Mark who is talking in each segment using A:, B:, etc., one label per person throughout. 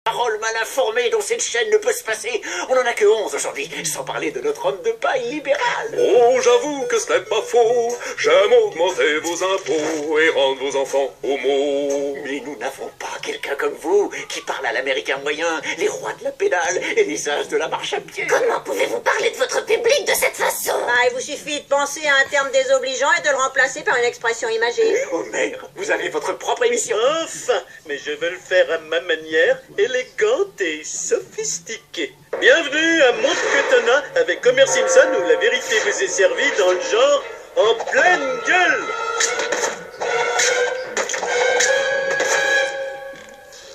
A: Parole mal informée dont cette chaîne ne peut se passer. On n'en a que 11 aujourd'hui, sans parler de notre homme de paille libéral.
B: Oh, j'avoue que ce n'est pas faux. J'aime augmenter vos impôts et rendre vos enfants homo.
A: Mais nous n'avons pas quelqu'un comme vous qui parle à l'américain moyen, les rois de la pédale et les as de la marche à pied.
C: Comment pouvez-vous parler de votre public de cette façon?
D: Il vous suffit de penser à un terme désobligeant et de le remplacer par une expression imagée.
A: Oh merde, vous avez votre propre émission.
E: Enfin, mais je veux le faire à ma manière, élégante et sophistiquée. Bienvenue à Montecotona avec Homer Simpson où la vérité vous est servie dans le genre en pleine gueule.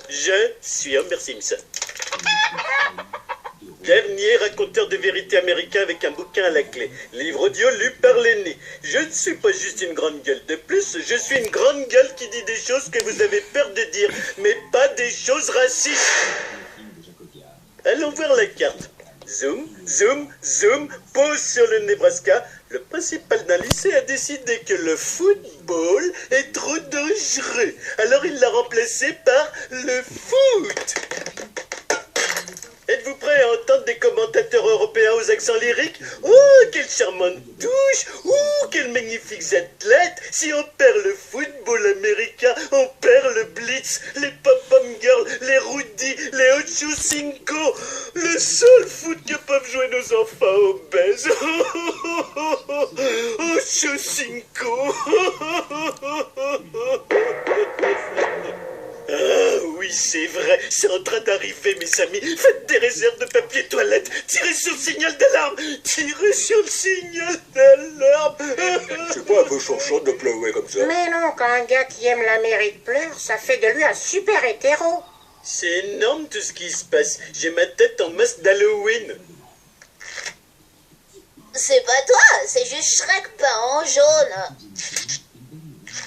E: Je suis Homer Simpson. Dernier raconteur de vérité américain avec un bouquin à la clé. Livre audio lu par l'aîné. Je ne suis pas juste une grande gueule. De plus, je suis une grande gueule qui dit des choses que vous avez peur de dire, mais pas des choses racistes. Allons voir la carte. Zoom, zoom, zoom, pause sur le Nebraska. Le principal d'un lycée a décidé que le football est trop dangereux. Alors il l'a remplacé par le foot. Êtes-vous prêt à entendre des commentateurs européens aux accents lyriques? Oh, quelle charmante touche! Oh, quels magnifiques athlètes! Si on perd le football américain, on perd le blitz, les pom-pom girls, les Rudy, les Ocho Cinco, le seul foot que peuvent jouer nos enfants obèses. Ocho Cinco! Ah oui, c'est vrai, c'est en train d'arriver, mes amis. Faites des réserves de papier toilette. Tirez sur le signal d'alarme. Tirez sur le signal d'alarme.
A: C'est pas un peu chanchant de pleurer comme ça?
C: Mais non, quand un gars qui aime l'Amérique pleure, ça fait de lui un super hétéro.
E: C'est énorme tout ce qui se passe. J'ai ma tête en masque d'Halloween.
C: C'est pas toi, c'est juste Shrek peint en jaune.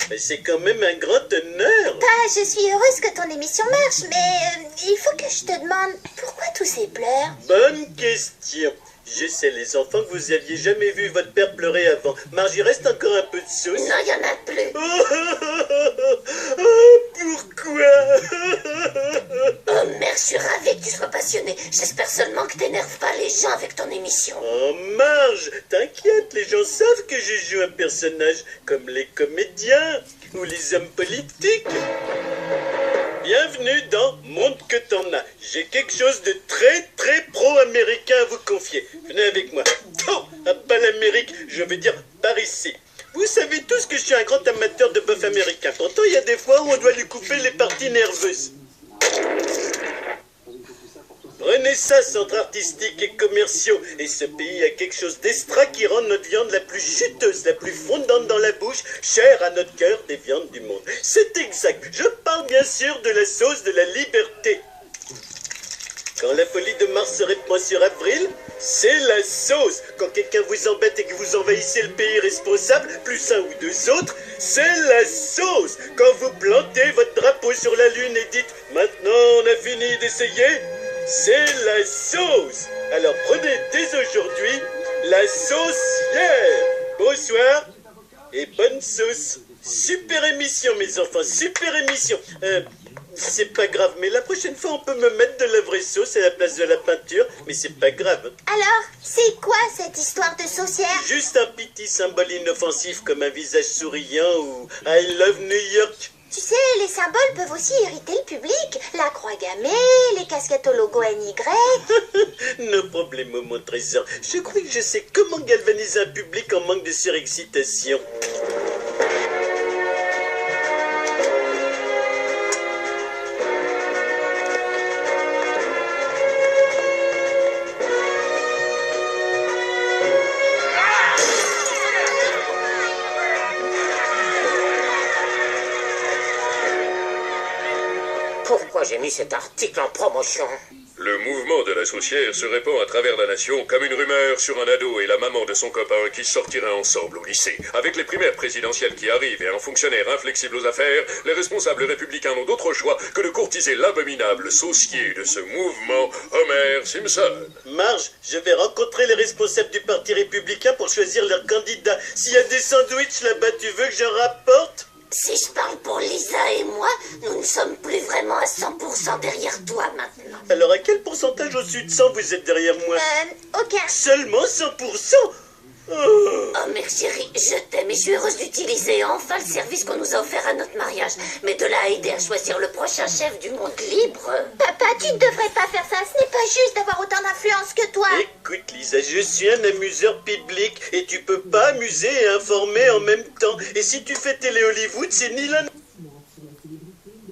E: Mais c'est quand même un grand honneur.
C: Je suis heureuse que ton émission marche, mais il faut que je te demande pourquoi tous ces pleurs?
E: Bonne question. Je sais, les enfants, que vous aviez jamais vu votre père pleurer avant. Marge, il reste encore un peu de sauce.
C: Non, il y en a plus.
E: Pourquoi?
C: Oh merde, je suis ravie que tu sois passionné. J'espère seulement que t'énerves pas les gens avec ton émission.
E: Oh Marge, t'inquiète, les gens savent que je joue un personnage comme les comédiens ou les hommes politiques. Bienvenue dans Montecotona. J'ai quelque chose de très très pro-américain à vous confier. Venez avec moi. Oh, pas l'Amérique, je veux dire par ici. Vous savez tous que je suis un grand amateur de bœuf américain. Pourtant, il y a des fois où on doit lui couper les parties nerveuses. Prenez ça, centres artistiques et commerciaux. Et ce pays a quelque chose d'extra qui rend notre viande la plus chuteuse, la plus fondante dans la bouche, chère à notre cœur des viandes du monde. C'est exact. Je parle bien sûr de la sauce de la liberté. Quand la folie de Mars se répand sur Avril, c'est la sauce. Quand quelqu'un vous embête et que vous envahissez le pays responsable, plus un ou deux autres, c'est la sauce. Quand vous plantez votre drapeau sur la lune et dites « Maintenant on a fini d'essayer », c'est la sauce. Alors prenez dès aujourd'hui la saucière. Bonsoir et bonne sauce. Super émission mes enfants, super émission. C'est pas grave, mais la prochaine fois on peut me mettre de la vraie sauce à la place de la peinture, mais c'est pas grave.
C: Alors, c'est quoi cette histoire de saucière?
E: Juste un petit symbole inoffensif comme un visage souriant ou I love New York.
C: Tu sais, les symboles peuvent aussi irriter le public. La croix gammée, les casquettes au logo NY.
E: No problème, mon trésor. Je crois que je sais comment galvaniser un public en manque de surexcitation.
A: Pourquoi j'ai mis cet article en promotion?
B: Le mouvement de la saucière se répand à travers la nation comme une rumeur sur un ado et la maman de son copain qui sortiraient ensemble au lycée. Avec les primaires présidentielles qui arrivent et un fonctionnaire inflexible aux affaires, les responsables républicains n'ont d'autre choix que de courtiser l'abominable saucier de ce mouvement, Homer Simpson.
E: Marge, je vais rencontrer les responsables du parti républicain pour choisir leur candidat. S'il y a des sandwichs là-bas, tu veux que j'en rapporte?
C: Si je parle pour Lisa et moi, nous ne sommes plus vraiment à 100% derrière toi maintenant.
E: Alors à quel pourcentage au-dessus de 100 vous êtes derrière moi?
F: Aucun.
E: Seulement 100%? Oh.
C: Oh mère chérie, je t'aime et je suis heureuse d'utiliser enfin le service qu'on nous a offert à notre mariage. Mais de là à aider à choisir le prochain chef du monde libre...
F: Papa, tu ne devrais pas faire ça. Ce n'est pas juste d'avoir autant d'influence que toi.
E: Écoute Lisa, je suis un amuseur public et tu peux pas amuser et informer en même temps. Et si tu fais télé Hollywood, c'est ni l'un